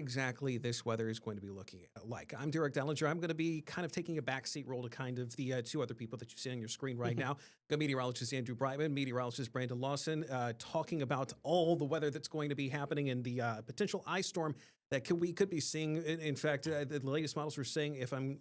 exactly this weather is going to be looking like. I'm Derek Dellinger. I'm going to be kind of taking a backseat role to kind of the two other people that you see on your screen right now. Got meteorologist Andrew Brightman, meteorologist Brandon Lawson, talking about all the weather that's going to be happening and the potential ice storm that we could be seeing. In fact, the latest models were saying, if I'm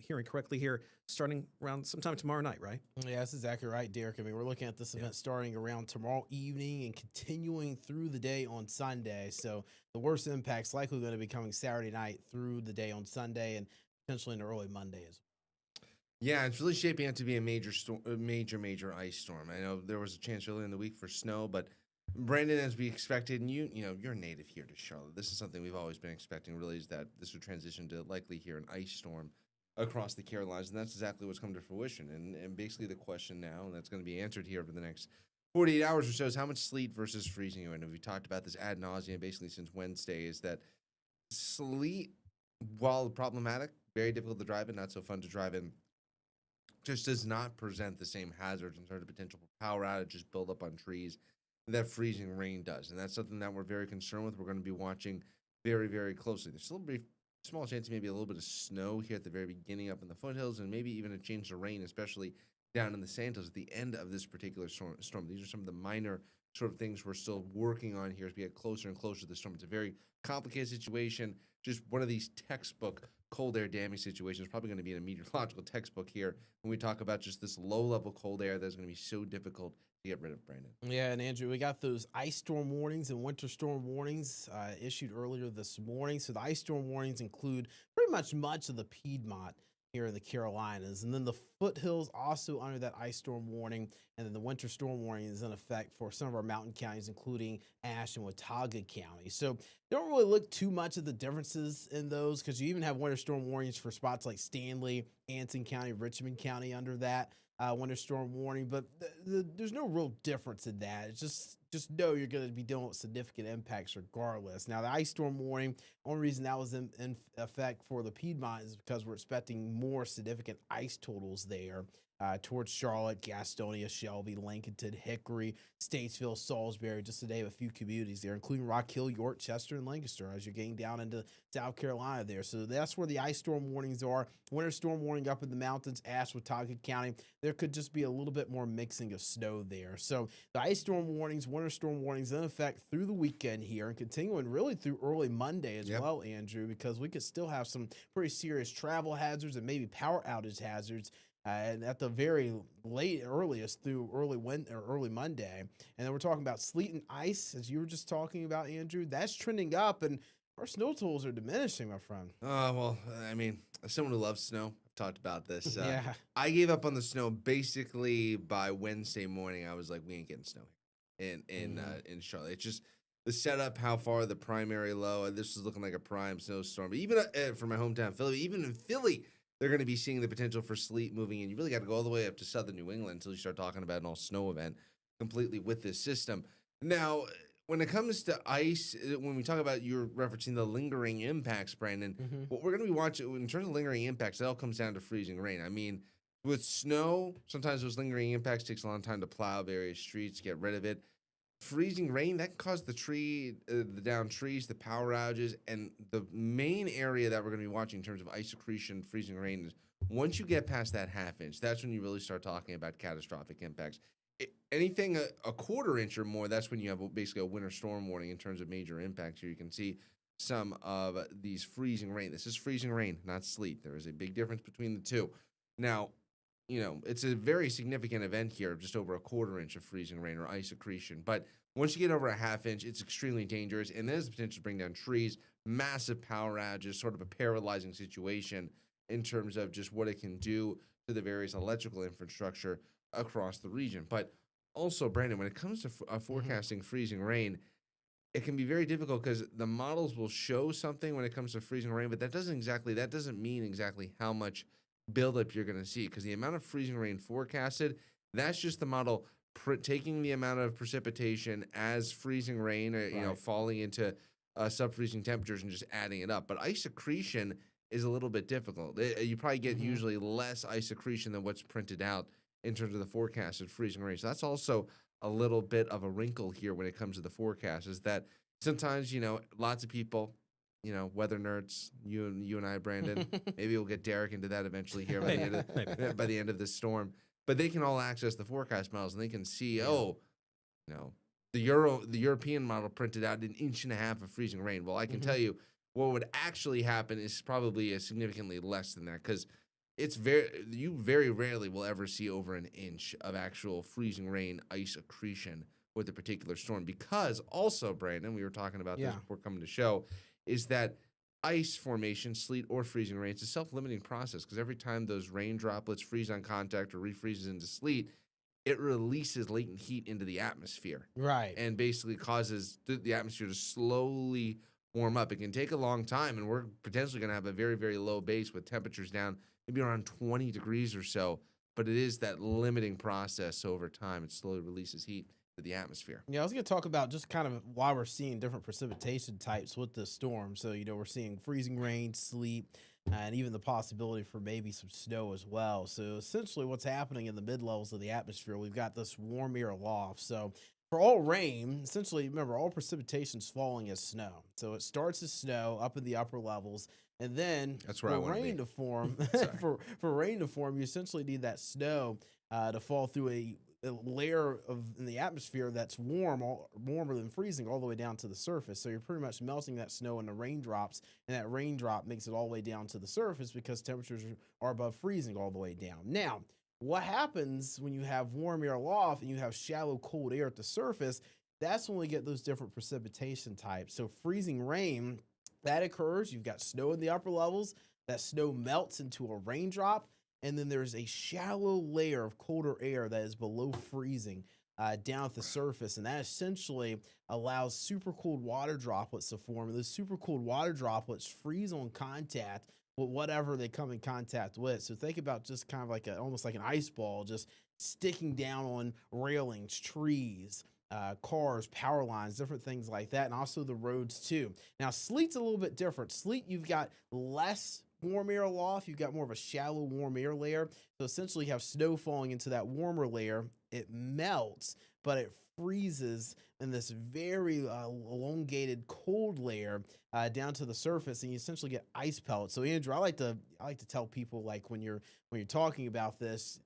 hearing correctly here, starting around sometime tomorrow night, right? Yeah, that's exactly right, Derek. I mean, we're looking at this event starting around tomorrow evening and continuing through the day on Sunday. So the worst impact's likely going to be coming Saturday night through the day on Sunday and potentially into early Monday as well. Yeah, it's really shaping up to be a major storm, major ice storm. I know there was a chance earlier in the week for snow, but Brandon, as we expected, and you're native here to Charlotte. This is something we've always been expecting. Really, is that this would transition to likely here an ice storm across the Carolinas, and that's exactly what's come to fruition. And basically the question now, and that's going to be answered here over the next 48 hours or so, is how much sleet versus freezing. And we talked about this ad nauseum basically since Wednesday. Is that sleet, while problematic, very difficult to drive in, not so fun to drive in, just does not present the same hazards in terms of potential for power outages, build up on trees that freezing rain does. And that's something that we're very concerned with. We're going to be watching very, very closely. There's still a brief, small chance of maybe a little bit of snow here at the very beginning up in the foothills, and maybe even a change to rain, especially down in the Santos at the end of this particular storm. These are some of the minor sort of things we're still working on here as we get closer and closer to the storm. It's a very complicated situation, just one of these textbook cold air damming situations. Probably going to be in a meteorological textbook here when we talk about just this low-level cold air that's going to be so difficult to get rid of, Brandon. Yeah, and Andrew, we got those ice storm warnings and winter storm warnings issued earlier this morning. So the ice storm warnings include pretty much of the Piedmont here in the Carolinas. And then the foothills also under that ice storm warning. And then the winter storm warning is in effect for some of our mountain counties, including Ashe and Watauga County. So don't really look too much at the differences in those, because you even have winter storm warnings for spots like Stanley, Anson County, Richmond County under that winter storm warning. But there's no real difference in that. It's just know you're going to be dealing with significant impacts regardless. Now, the ice storm warning, only reason that was in effect for the Piedmont is because we're expecting more significant ice totals there towards Charlotte, Gastonia, Shelby, Lincolnton, Hickory, Statesville, Salisbury, just to name a few communities there, including Rock Hill, York, Chester, and Lancaster as you're getting down into South Carolina there. So that's where the ice storm warnings are. Winter storm warning up in the mountains, Ashe, Watauga County. There could just be a little bit more mixing of snow there. So the ice storm warnings, winter storm warnings in effect through the weekend here and continuing really through early Monday as well, Andrew, because we could still have some pretty serious travel hazards and maybe power outage hazards and at the very earliest through early Monday. And then we're talking about sleet and ice, as you were just talking about, Andrew. That's trending up, and our snow totals are diminishing, my friend. Well, I mean, as someone who loves snow, I've talked about this. Yeah. I gave up on the snow basically by Wednesday morning. I was like, we ain't getting snow in Charlotte. It's just the setup, how far the primary low. This is looking like a prime snowstorm. But even for my hometown, Philly, even in Philly, they're going to be seeing the potential for sleet moving in. You really got to go all the way up to southern New England until you start talking about an all-snow event completely with this system. Now, when it comes to ice, when we talk about, you're referencing the lingering impacts, Brandon, what we're going to be watching in terms of lingering impacts, it all comes down to freezing rain. I mean, with snow, sometimes those lingering impacts takes a long time to plow various streets, get rid of it. Freezing rain, that can cause the downed trees, the power outages, and the main area that we're going to be watching in terms of ice accretion, freezing rain is once you get past that half inch, that's when you really start talking about catastrophic impacts. Anything a quarter inch or more, that's when you have basically a winter storm warning in terms of major impacts. Here you can see some of these freezing rain. This is freezing rain, not sleet. There is a big difference between the two. Now, it's a very significant event here, just over a quarter inch of freezing rain or ice accretion. But once you get over a half inch, it's extremely dangerous, and there's the potential to bring down trees, massive power outages, sort of a paralyzing situation in terms of just what it can do to the various electrical infrastructure across the region. But also, Brandon, when it comes to forecasting freezing rain, it can be very difficult because the models will show something when it comes to freezing rain, but that doesn't mean exactly how much buildup you're going to see, because the amount of freezing rain forecasted, that's just the model taking the amount of precipitation as freezing rain, falling into sub-freezing temperatures and just adding it up. But ice accretion is a little bit difficult. You probably get usually less ice accretion than what's printed out in terms of the forecasted freezing rain. So that's also a little bit of a wrinkle here when it comes to the forecast, is that sometimes, lots of people, weather nerds, you and I, Brandon. Maybe we'll get Derek into that eventually here by Maybe, maybe. by the end of this storm. But they can all access the forecast models and they can see, you know, the European model printed out 1.5 inches of freezing rain. Well, I can tell you what would actually happen is probably a significantly less than that because you very rarely will ever see over 1 inch of actual freezing rain ice accretion with a particular storm. Because also, Brandon, we were talking about this before coming to show, is that ice formation, sleet or freezing rain, it's a self-limiting process because every time those rain droplets freeze on contact or refreezes into sleet, it releases latent heat into the atmosphere. Right. And basically causes the atmosphere to slowly warm up. It can take a long time, and we're potentially going to have a very, very low base with temperatures down maybe around 20 degrees or so. But it is that limiting process over time. It slowly releases heat to the atmosphere. Yeah, I was going to talk about just kind of why we're seeing different precipitation types with the storm. So, we're seeing freezing rain, sleet, and even the possibility for maybe some snow as well. So, essentially, what's happening in the mid levels of the atmosphere, we've got this warm air aloft. So, for all rain, essentially, remember, all precipitation is falling as snow. So, it starts as snow up in the upper levels. And then That's where I for wanna rain be. to form, for rain to form, you essentially need that snow to fall through a layer in the atmosphere that's warmer than freezing all the way down to the surface. So you're pretty much melting that snow into raindrops, and that raindrop makes it all the way down to the surface because temperatures are above freezing all the way down. Now, what happens when you have warm air aloft and you have shallow cold air at the surface? That's when we get those different precipitation types. So freezing rain, that occurs. You've got snow in the upper levels. That snow melts into a raindrop. And then there's a shallow layer of colder air that is below freezing down at the surface. And that essentially allows super cold water droplets to form. And those super cold water droplets freeze on contact with whatever they come in contact with. So think about just kind of like almost like an ice ball just sticking down on railings, trees, cars, power lines, different things like that, and also the roads too. Now, sleet's a little bit different. Sleet, you've got less warm air aloft. You've got more of a shallow warm air layer. So essentially you have snow falling into that warmer layer. It melts, but it freezes in this very elongated cold layer down to the surface, and you essentially get ice pellets. So Andrew, I like to tell people, like, when you're talking about this,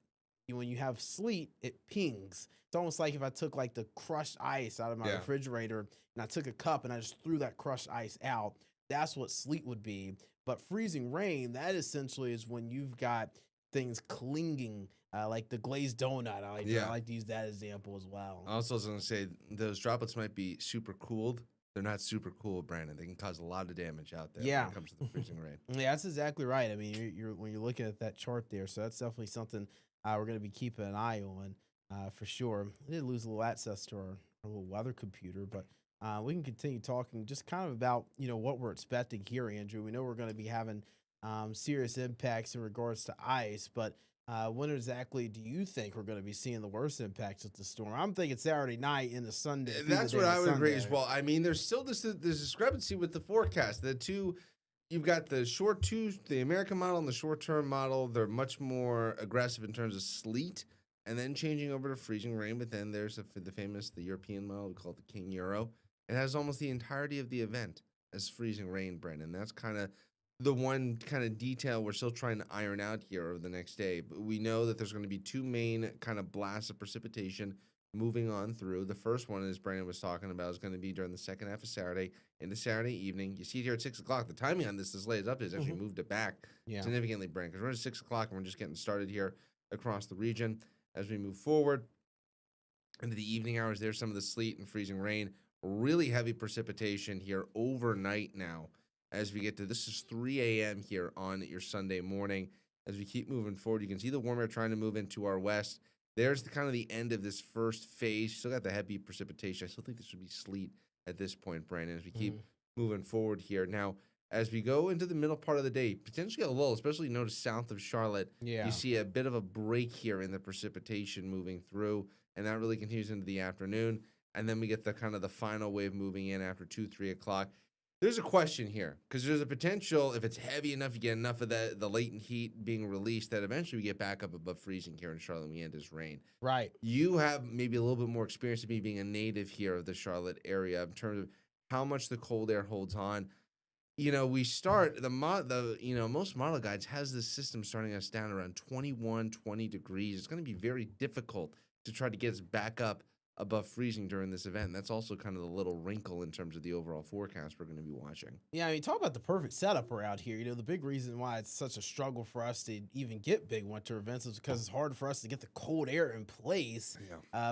when you have sleet, it pings. It's almost like if I took like the crushed ice out of my refrigerator and I took a cup and I just threw that crushed ice out. That's what sleet would be. But freezing rain, that essentially is when you've got things clinging, like the glazed donut. I like to use that example as well. Also, I was going to say, those droplets might be super cooled. They're not super cool, Brandon. They can cause a lot of damage out there when it comes to the freezing rain. Yeah, that's exactly right. I mean, you're when you're looking at that chart there, so that's definitely something we're going to be keeping an eye on for sure. I did lose a little access to our little weather computer, but we can continue talking just kind of about, what we're expecting here, Andrew. We know we're going to be having serious impacts in regards to ice, but when exactly do you think we're going to be seeing the worst impacts of the storm? I'm thinking Saturday night into Sunday. That's what I would agree as well. I mean, there's still this discrepancy with the forecast. You've got the American model and the short-term model. They're much more aggressive in terms of sleet, and then changing over to freezing rain. But then there's the European model. We call it the King Euro. It has almost the entirety of the event as freezing rain, Brendan. That's kind of the one kind of detail we're still trying to iron out here over the next day. But we know that there's going to be two main kind of blasts of precipitation moving on through. The first one, as Brandon was talking about, is going to be during the second half of Saturday into Saturday evening. You see it here at 6 o'clock. The timing on this late up is actually moved it back significantly, Brandon, because we're at 6 o'clock and we're just getting started here across the region. As we move forward into the evening hours, there's some of the sleet and freezing rain. Really heavy precipitation here overnight now as we get to, this is 3 a.m. here on your Sunday morning. As we keep moving forward, you can see the warm air trying to move into our west. There's kind of the end of this first phase. Still got the heavy precipitation. I still think this would be sleet at this point, Brandon, as we keep moving forward here. Now, as we go into the middle part of the day, potentially a lull, especially notice south of Charlotte. You see a bit of a break here in the precipitation moving through, and that really continues into the afternoon. And then we get the kind of the final wave moving in after 2, 3 o'clock. There's a question here, because there's a potential, if it's heavy enough, you get enough of the latent heat being released, that eventually we get back up above freezing here in Charlotte and we end as rain. Right. You have maybe a little bit more experience of me being a native here of the Charlotte area in terms of how much the cold air holds on. we start most model guides has this system starting us down around 21, 20 degrees. It's going to be very difficult to try to get us back up above freezing during this event. And that's also kind of the little wrinkle in terms of the overall forecast we're going to be watching. Yeah, I mean, talk about the perfect setup around here. The big reason why it's such a struggle for us to even get big winter events is because it's hard for us to get the cold air in place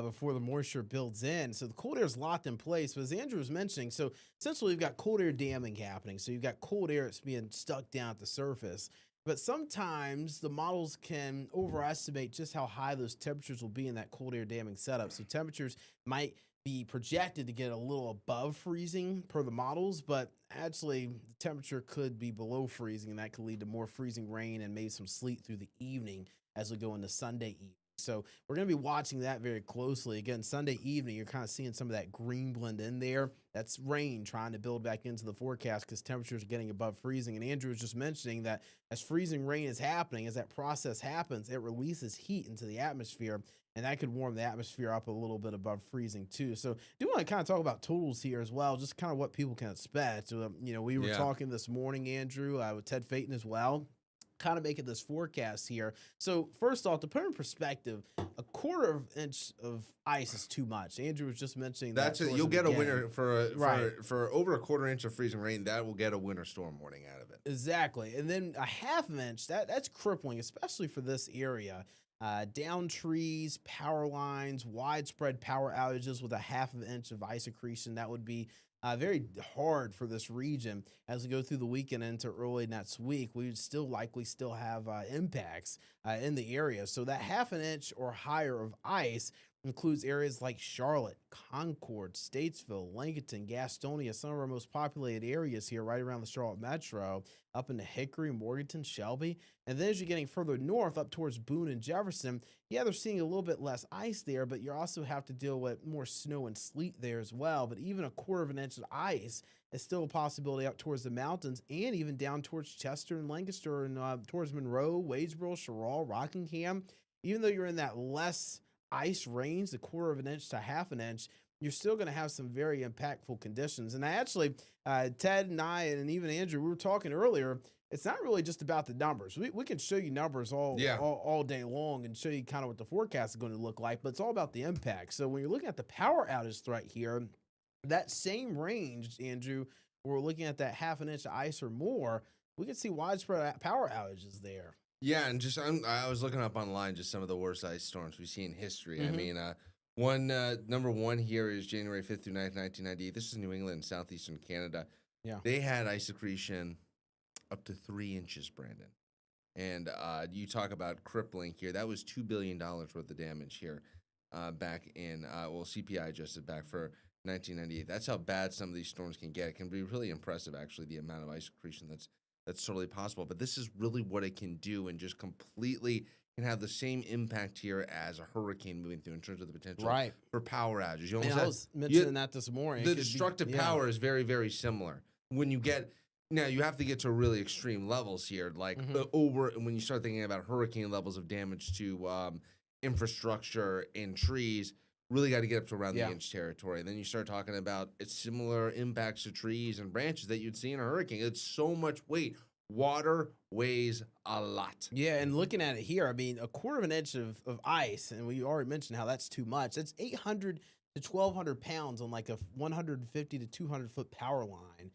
before the moisture builds in. So the cold air is locked in place. But as Andrew was mentioning, so essentially you've got cold air damming happening. So you've got cold air that's being stuck down at the surface. But sometimes the models can overestimate just how high those temperatures will be in that cold air damming setup. So temperatures might be projected to get a little above freezing per the models, but actually the temperature could be below freezing, and that could lead to more freezing rain and maybe some sleet through the evening as we go into Sunday evening. So we're going to be watching that very closely. Again, Sunday evening, you're kind of seeing some of that green blend in there. That's rain trying to build back into the forecast because temperatures are getting above freezing. And Andrew was just mentioning that as freezing rain is happening, as that process happens, it releases heat into the atmosphere, and that could warm the atmosphere up a little bit above freezing too. So do want to kind of talk about totals here as well, just kind of what people can expect. We were talking this morning, Andrew, with Ted Phaeton as well, kind of making this forecast here. So first off, to put in perspective, a quarter of inch of ice is too much. Andrew was just mentioning that's that. You'll get a winter for over a quarter inch of freezing rain. That will get a winter storm warning out of it. Exactly. And then a half inch, that's crippling, especially for this area. Down trees, power lines, widespread power outages with a half of an inch of ice accretion. That would be very hard for this region as we go through the weekend into early next week. We would still likely have impacts in the area. So that half an inch or higher of ice includes areas like Charlotte, Concord, Statesville, Lincoln, Gastonia, some of our most populated areas here right around the Charlotte metro, up into Hickory, Morganton, Shelby. And then as you're getting further north up towards Boone and Jefferson, they're seeing a little bit less ice there, but you also have to deal with more snow and sleet there as well. But even a quarter of an inch of ice is still a possibility up towards the mountains and even down towards Chester and Lancaster and towards Monroe, Wadesboro, Sherrall, Rockingham. Even though you're in that less ice range, the quarter of an inch to half an inch, you're still going to have some very impactful conditions. And actually, Ted and I, and even Andrew, we were talking earlier, it's not really just about the numbers. We can show you numbers all day long and show you kind of what the forecast is going to look like, but it's all about the impact. So when you're looking at the power outage threat here, that same range, Andrew, where we're looking at that half an inch of ice or more, we can see widespread power outages there. Yeah, and I was looking up online just some of the worst ice storms we've seen in history. I mean, number one here is January 5th through 9th, 1998. This is New England, southeastern Canada. Yeah. They had ice accretion up to 3 inches, Brandon. And you talk about crippling here. That was $2 billion worth of damage here back in, CPI adjusted back for 1998. That's how bad some of these storms can get. It can be really impressive, actually, the amount of ice accretion that's totally possible. But this is really what it can do and just completely can have the same impact here as a hurricane moving through in terms of the potential for power outages. I was mentioning that this morning. The destructive power is very, very similar. When you get now, you have to get to really extreme levels here, like when you start thinking about hurricane levels of damage to infrastructure and trees. Really got to get up to around the inch territory. And then you start talking about similar impacts to trees and branches that you'd see in a hurricane. It's so much weight. Water weighs a lot. Yeah, and looking at it here, I mean, a quarter of an inch of ice, and we already mentioned how that's too much. That's 800 to 1,200 pounds on like a 150 to 200 foot power line.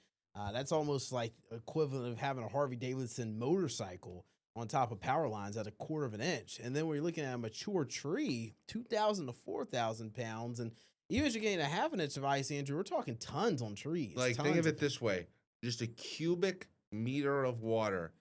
That's almost like equivalent of having a Harley Davidson motorcycle on top of power lines at a quarter of an inch. And then when you're looking at a mature tree, 2,000 to 4,000 pounds. And even as you're getting a half an inch of ice, Andrew, we're talking tons on trees. Like, think of it this way. Just a cubic meter of water,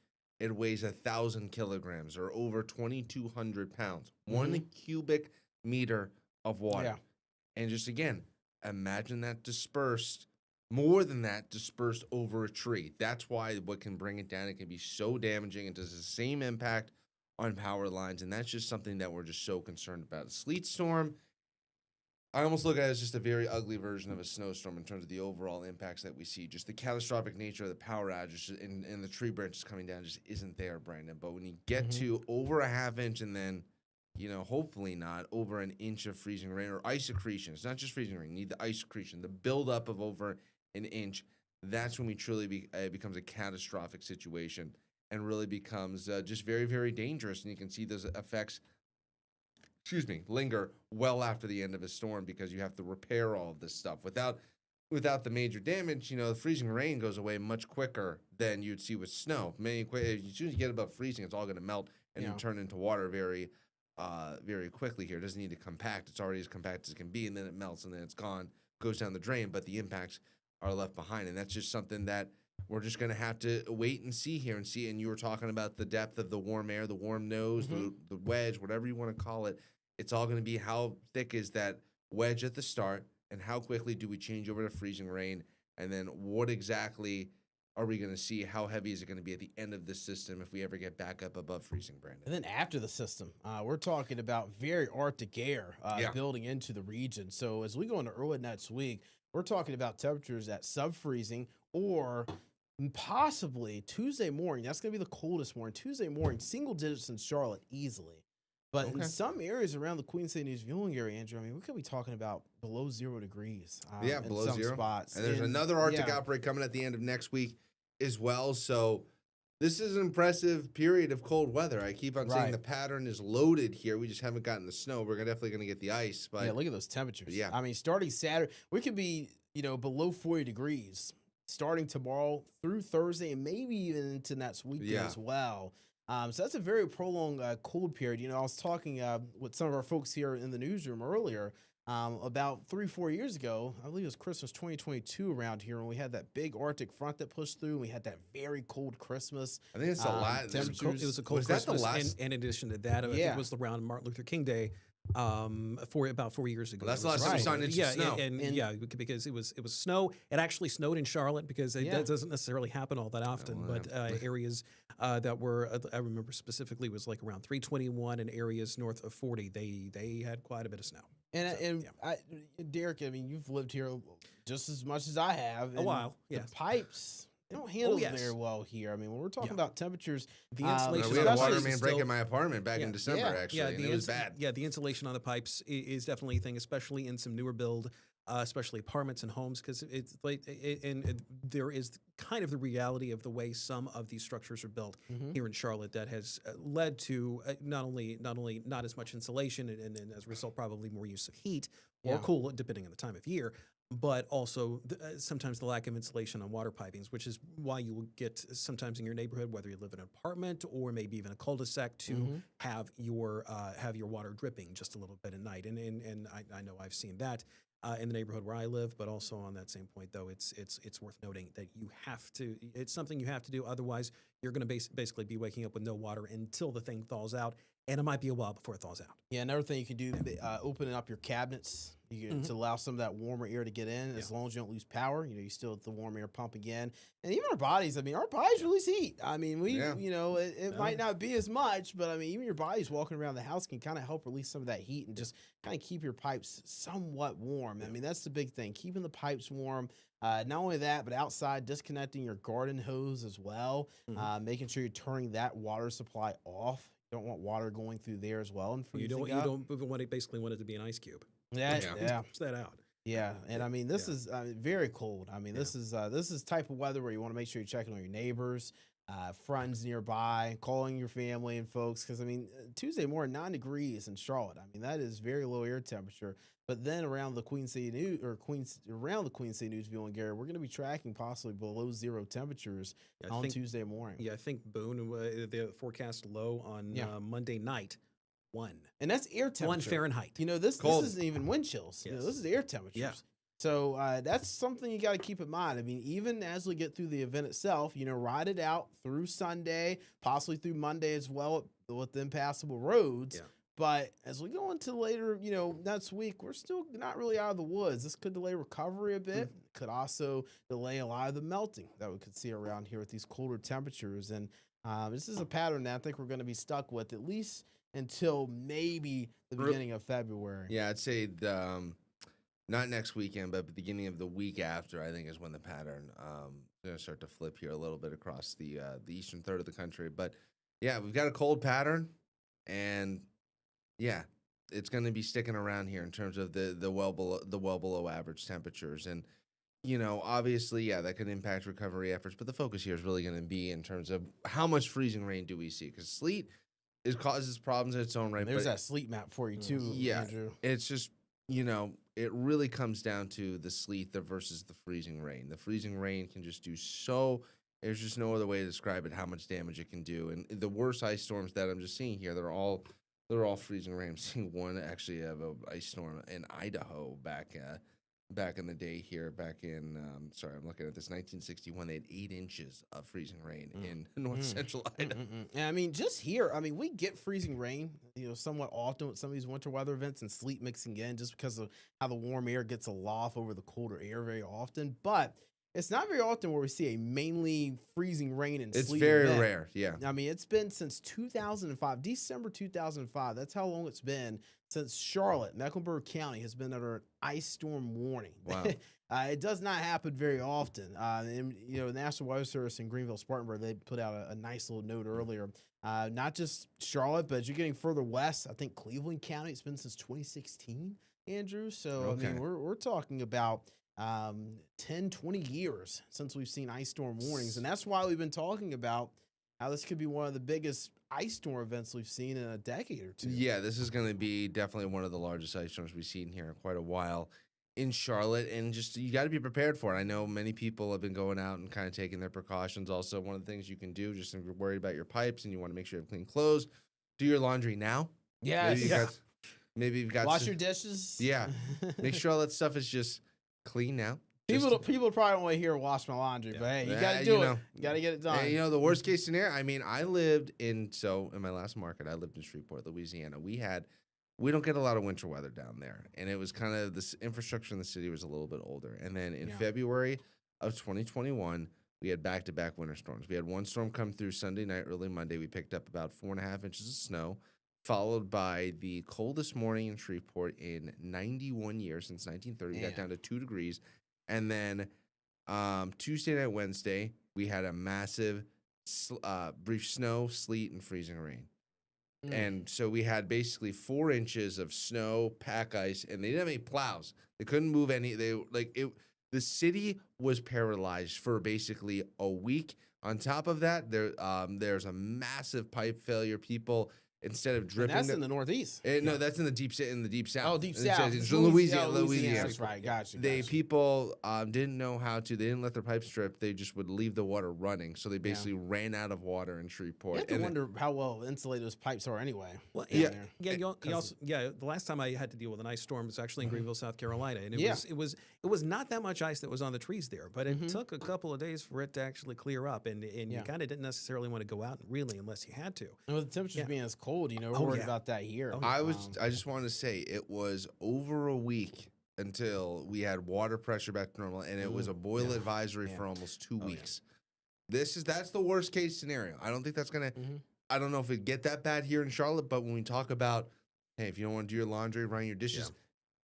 it weighs 1,000 kilograms or over 2,200 pounds. 1 cubic meter of water. Yeah. And just, again, imagine that dispersed. More than that, dispersed over a tree. That's why what can bring it down, it can be so damaging. It does the same impact on power lines, and that's just something that we're just so concerned about. A sleet storm, I almost look at it as just a very ugly version of a snowstorm in terms of the overall impacts that we see. Just the catastrophic nature of the power outage and the tree branches coming down just isn't there, Brandon. But when you get to over a half inch and then, hopefully not, over an inch of freezing rain or ice accretion. It's not just freezing rain. You need the ice accretion, the buildup of over an inch. that's when we truly it becomes a catastrophic situation and really becomes just very, very dangerous. And you can see those effects, excuse me, linger well after the end of a storm because you have to repair all of this stuff without the major damage. The freezing rain goes away much quicker than you'd see with snow. As soon as you get above freezing, it's all going to melt and turn into water very, very quickly. Here, it doesn't need to compact; it's already as compact as it can be, and then it melts, and then it's gone, goes down the drain. But the impacts are left behind, and that's just something that we're just going to have to wait and see here and see. And you were talking about the depth of the warm air, the warm nose, the wedge, whatever you want to call it. It's all going to be how thick is that wedge at the start, and how quickly do we change over to freezing rain, and then what exactly are we going to see? How heavy is it going to be at the end of the system if we ever get back up above freezing, Brandon? And then after the system, we're talking about very Arctic air building into the region. So as we go into early next week, we're talking about temperatures at sub-freezing or possibly Tuesday morning. That's going to be the coldest morning. Tuesday morning, single digits in Charlotte easily. But in some areas around the Queen City News viewing area, Andrew, I mean, we could be talking about below 0 degrees. Below in some 0 spots. And there's another Arctic outbreak coming at the end of next week as well. So this is an impressive period of cold weather. I keep on saying the pattern is loaded here. We just haven't gotten the snow. We're definitely going to get the ice. But yeah, look at those temperatures. Yeah. I mean, starting Saturday, we could be, below 40 degrees starting tomorrow through Thursday and maybe even into next weekend as well. So that's a very prolonged cold period. I was talking with some of our folks here in the newsroom earlier about 3-4 years ago. I believe it was Christmas 2022 around here when we had that big Arctic front that pushed through. And we had that very cold Christmas. I think it's the last. It was a cold Christmas. And in addition to that, I think it was around Martin Luther King Day. For about 4 years ago. Well, that's the last time we saw an inch of snow. And because it was snow. It actually snowed in Charlotte because that doesn't necessarily happen all that often. But areas that were, I remember specifically, was like around 321 and areas north of 40. They had quite a bit of snow. Derek, I mean, you've lived here just as much as I have. A while, The pipes. They don't handle it very well here. I mean, when we're talking about temperatures, the insulation. We had a water main break in my apartment back in December, actually, and it was bad. Yeah, the insulation on the pipes is definitely a thing, especially in some newer build, especially apartments and homes, because it's like, and there is kind of the reality of the way some of these structures are built here in Charlotte that has led to not only not as much insulation and as a result probably more use of heat or cool, depending on the time of year, but also sometimes the lack of insulation on water pipings, which is why you will get sometimes in your neighborhood, whether you live in an apartment or maybe even a cul-de-sac, to have your water dripping just a little bit at night. And I know I've seen that in the neighborhood where I live, but also on that same point, though, it's worth noting that it's something you have to do. Otherwise, you're going to basically be waking up with no water until the thing thaws out, and it might be a while before it thaws out. Yeah, another thing you can do, opening up your cabinets to allow some of that warmer air to get in. As long as you don't lose power, you still have the warm air pump again. And even our bodies, I mean, our bodies release heat. I mean, it might not be as much, but I mean, even your bodies walking around the house can kind of help release some of that heat and just kind of keep your pipes somewhat warm. I mean, that's the big thing, keeping the pipes warm. Not only that, but outside, disconnecting your garden hose as well, making sure you're turning that water supply off. You don't want water going through there as well. And you don't basically want it to be an ice cube. Push that out. Yeah, and I mean, this is very cold. I mean, this is type of weather where you want to make sure you're checking on your neighbors, friends nearby, calling your family and folks, because I mean, Tuesday morning, 9 degrees in Charlotte. I mean, that is very low air temperature. But then around the Queen City News viewing area, we're going to be tracking possibly below 0 temperatures on Tuesday morning. Yeah, I think Boone, the forecast low on Monday night. 1. And that's air temperature. 1 Fahrenheit. This isn't even wind chills. Yes. This is air temperatures. Yeah. So that's something you got to keep in mind. I mean, even as we get through the event itself, ride it out through Sunday, possibly through Monday as well with the impassable roads. Yeah. But as we go into later, next week, we're still not really out of the woods. This could delay recovery a bit. Could also delay a lot of the melting that we could see around here with these colder temperatures. And this is a pattern that I think we're going to be stuck with at least until maybe the beginning of February. Yeah, I'd say not next weekend, but the beginning of the week after, I think, is when the pattern going to start to flip here a little bit across the eastern third of the country. But yeah, we've got a cold pattern, and yeah, it's going to be sticking around here in terms of the well below average temperatures. And obviously, yeah, that can impact recovery efforts, but the focus here is really going to be in terms of how much freezing rain do we see? Because sleet causes problems in its own right. And there's But that sleep map for you too, yeah, Andrew. it's just it really comes down to the sleet versus the freezing rain. The freezing rain can just do so. There's just no other way to describe it. How much damage it can do, and the worst ice storms that I'm just seeing here, they're all freezing rain. I'm seeing one actually have a ice storm in Idaho back in the day here, back in, sorry, I'm looking at this, 1961, they had 8 inches of freezing rain in north central Idaho. And I mean, just here, I mean, we get freezing rain, somewhat often with some of these winter weather events and sleet mixing in just because of how the warm air gets aloft over the colder air very often. But it's not very often where we see a mainly freezing rain and It's sleet very event. rare, yeah. I mean, it's been since 2005, December 2005. That's how long it's been since Charlotte, Mecklenburg County, has been under an ice storm warning. Wow. It does not happen very often. And, National Weather Service in Greenville, Spartanburg, they put out a nice little note earlier. Not just Charlotte, but as you're getting further west, I think Cleveland County, it's been since 2016, Andrew. So, Okay. I mean, we're talking about 10, 20 years since we've seen ice storm warnings. And that's why we've been talking about how this could be one of the biggest ice storm events we've seen in a decade or two. Yeah, this is going to be definitely one of the largest ice storms we've seen here in quite a while in Charlotte, and just you got to be prepared for it. I know many people have been going out and kind of taking their precautions. Also, one of the things you can do, just if you're worried about your pipes and you want to make sure you have clean clothes, do your laundry now. Yeah, Maybe you've got wash your dishes. Yeah, make sure all that stuff is just clean now. People probably don't want to hear wash my laundry, but hey, you got to do it. You got to get it done. And, the worst case scenario, I mean, in my last market, I lived in Shreveport, Louisiana. We don't get a lot of winter weather down there. And it was kind of this infrastructure in the city was a little bit older. And then in February of 2021, we had back-to-back winter storms. We had one storm come through Sunday night, early Monday. We picked up about 4.5 inches of snow, followed by the coldest morning in Shreveport in 91 years, since 1930. We got down to 2 degrees. And then Tuesday night, Wednesday, we had a massive brief snow, sleet, and freezing rain. And so we had basically 4 inches of snow, pack ice, and they didn't have any plows. They couldn't move any. The city was paralyzed for basically a week. On top of that, there's a massive pipe failure. People, instead of dripping, and that's in the Northeast. No, that's in the deep south. Oh, deep south. It's Louisiana. That's right. Gotcha. People didn't know how to. They didn't let their pipes drip. They just would leave the water running. So they basically ran out of water in Shreveport. You have to wonder how well insulated those pipes are anyway. Well, the last time I had to deal with an ice storm was actually in Greenville, South Carolina, and it was not that much ice that was on the trees there, but it took a couple of days for it to actually clear up, and you kind of didn't necessarily want to go out really unless you had to. And with the temperatures being as cold, we're worried about that here. I just wanted to say it was over a week until we had water pressure back to normal, and it was a boil advisory for almost 2 weeks. That's the worst case scenario. I don't think that's gonna. I don't know if it get that bad here in Charlotte, but when we talk about, hey, if you don't want to do your laundry, run your dishes,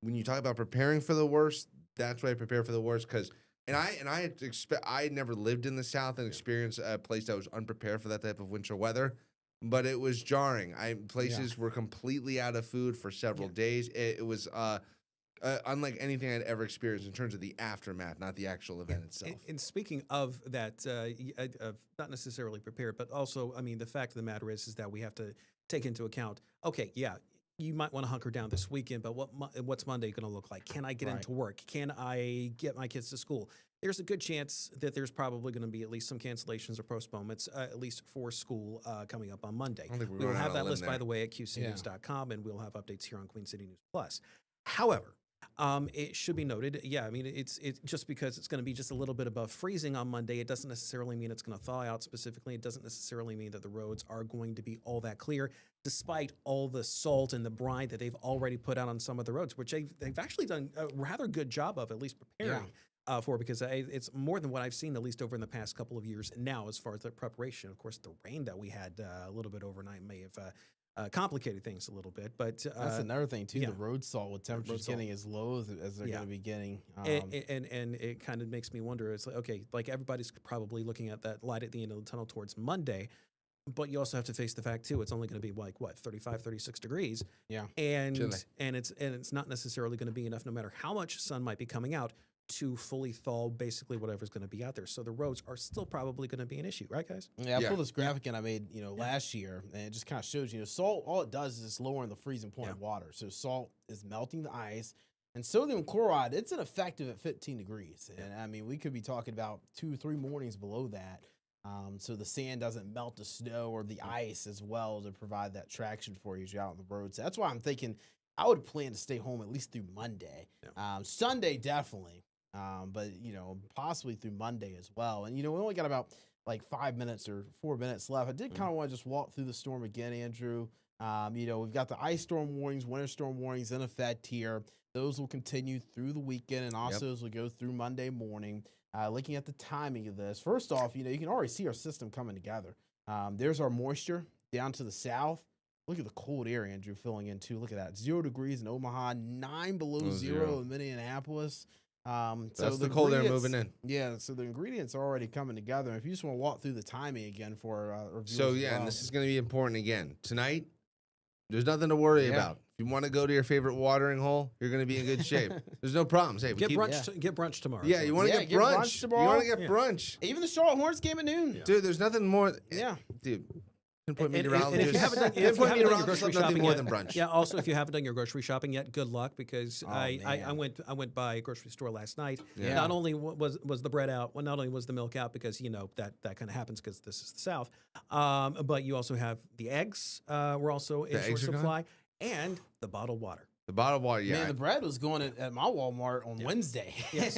when you talk about preparing for the worst, that's why I prepare for the worst. Because I had never lived in the South and experienced a place that was unprepared for that type of winter weather. But it was jarring. Places were completely out of food for several days. It was unlike anything I'd ever experienced in terms of the aftermath, not the actual event itself. And speaking of that, not necessarily prepared, but also, I mean, the fact of the matter is that we have to take into account, okay, you might want to hunker down this weekend, but what's Monday going to look like? Can I get into work? Can I get my kids to school? There's a good chance that there's probably going to be at least some cancellations or postponements, at least for school, coming up on Monday. We will have that list, by the way, at qcnews.com, and we'll have updates here on Queen City News Plus. However, it should be noted, I mean, it's just because it's going to be just a little bit above freezing on Monday, it doesn't necessarily mean it's going to thaw out specifically. It doesn't necessarily mean that the roads are going to be all that clear, despite all the salt and the brine that they've already put out on some of the roads, which they've actually done a rather good job of at least preparing. Because it's more than what I've seen, at least over in the past couple of years now, as far as the preparation. Of course, the rain that we had a little bit overnight may have complicated things a little bit. But that's another thing, too, the road salt with temperatures getting as low as they're going to be getting. And it kind of makes me wonder, it's like, okay, like everybody's probably looking at that light at the end of the tunnel towards Monday, but you also have to face the fact, too, it's only going to be like, 35, 36 degrees. Yeah. And it's not necessarily going to be enough, no matter how much sun might be coming out, to fully thaw basically whatever's going to be out there. So the roads are still probably going to be an issue, right, guys? Yeah, I Yeah. pulled this graphic and I made, last year, and it just kind of shows, salt, all it does is it's lowering the freezing point of water. So salt is melting the ice, and sodium chloride, it's ineffective at 15 degrees. And I mean, we could be talking about 2 or 3 mornings below that. So the sand doesn't melt the snow or the ice as well to provide that traction for you as you're out on the road. So that's why I'm thinking I would plan to stay home at least through Monday. Sunday, definitely. But possibly through Monday as well. And we only got about like 5 minutes or 4 minutes left. I did kind of want to just walk through the storm again, Andrew. We've got the ice storm warnings, winter storm warnings in effect here. Those will continue through the weekend and also as we go through Monday morning. Looking at the timing of this, first off, you can already see our system coming together. There's our moisture down to the south. Look at the cold air, Andrew, filling in too. Look at that, 0 degrees in Omaha, 9 below zero in Minneapolis. That's the cold air moving in. Yeah, so the ingredients are already coming together. If you just want to walk through the timing again for our viewers So yeah, and this is going to be important again tonight. There's nothing to worry about. If you want to go to your favorite watering hole, you're going to be in good shape. There's no problems. Hey, get brunch tomorrow. Yeah, you want to get brunch tomorrow. You want to get brunch. Even the Charlotte Hornets game at noon. Dude, there's nothing more. Dude. And if you haven't done your grocery shopping more yet, than brunch. Yeah. Also, if you haven't done your grocery shopping yet, good luck because I went by a grocery store last night. Yeah. Not only was the bread out, well, not only was the milk out because that kind of happens because this is the South, but you also have the eggs were also in short supply and the bottled water. The bottled water, yeah. Man, the bread was going at my Walmart on Wednesday. Yes.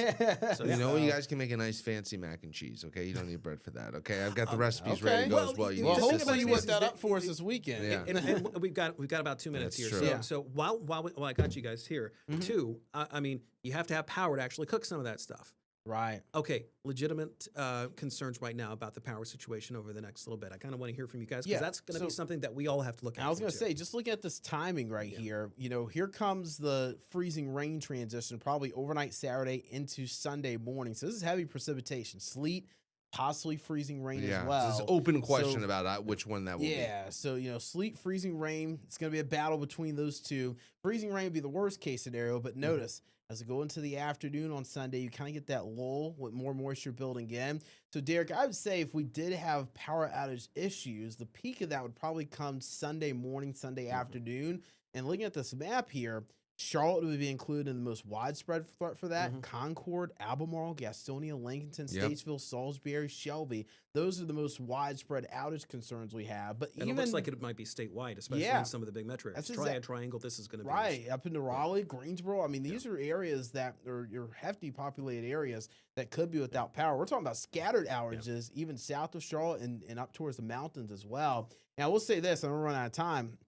So you guys can make a nice fancy mac and cheese, okay? You don't need bread for that, okay? I've got the recipes ready to go as well. Well, hopefully you work that up for us this weekend. Yeah. And we've got about 2 minutes here. True. So while I got you guys here, too, I mean, you have to have power to actually cook some of that stuff. Right. Okay. Legitimate concerns right now about the power situation over the next little bit. I kind of want to hear from you guys because that's going to be something that we all have to look at. I was going to say, just look at this timing right here. Here comes the freezing rain transition, probably overnight Saturday into Sunday morning. So this is heavy precipitation, sleet, possibly freezing rain as well. There's an open question about which one that will be. Yeah, so, sleet, freezing rain, it's going to be a battle between those two. Freezing rain would be the worst case scenario, but notice, as we go into the afternoon on Sunday, you kind of get that lull with more moisture building in. So, Derek, I would say if we did have power outage issues, the peak of that would probably come Sunday morning, Sunday afternoon. And looking at this map here, Charlotte would be included in the most widespread threat for that. Concord, Albemarle, Gastonia, Lincoln, Statesville, Salisbury, Shelby. Those are the most widespread outage concerns we have. But and it looks like it might be statewide, especially in some of the big metro areas. Triangle, this is going to be up into Raleigh, Greensboro. I mean, these are areas that are your hefty populated areas that could be without power. We're talking about scattered outages, even south of Charlotte and up towards the mountains as well. And I will say this, I'm going to run out of time.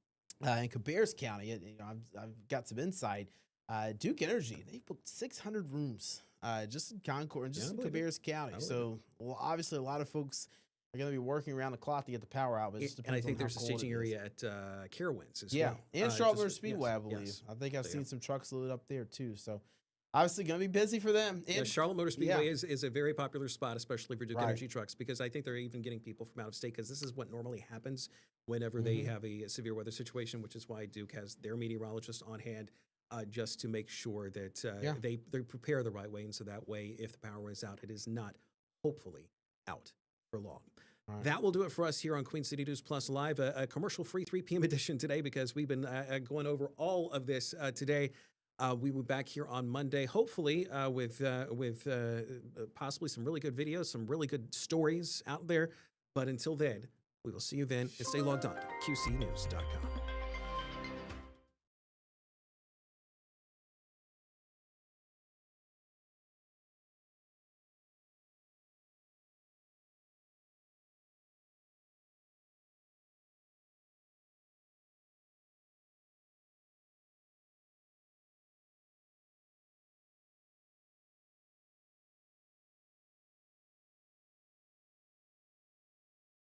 In Cabarrus County, I've got some insight. Duke Energy, they've booked 600 rooms just in Concord and just in Cabarrus County. So, obviously, a lot of folks are going to be working around the clock to get the power out. But and I think there's a staging area at Carowinds as well. And Charlotte Motor Speedway, I believe. Yes. I think I've seen some trucks loaded up there, too. So, obviously, going to be busy for them. And Charlotte Motor Speedway is a very popular spot, especially for Duke Energy trucks, because I think they're even getting people from out of state, because this is what normally happens whenever they have a severe weather situation, which is why Duke has their meteorologists on hand just to make sure that they prepare the right way. And so that way, if the power is out, it is not, hopefully, out for long. Right. That will do it for us here on Queen City News Plus Live, a commercial-free 3 p.m. edition today, because we've been going over all of this today. We will be back here on Monday, hopefully with possibly some really good videos, some really good stories out there. But until then, we will see you then, and stay logged on to QCnews.com.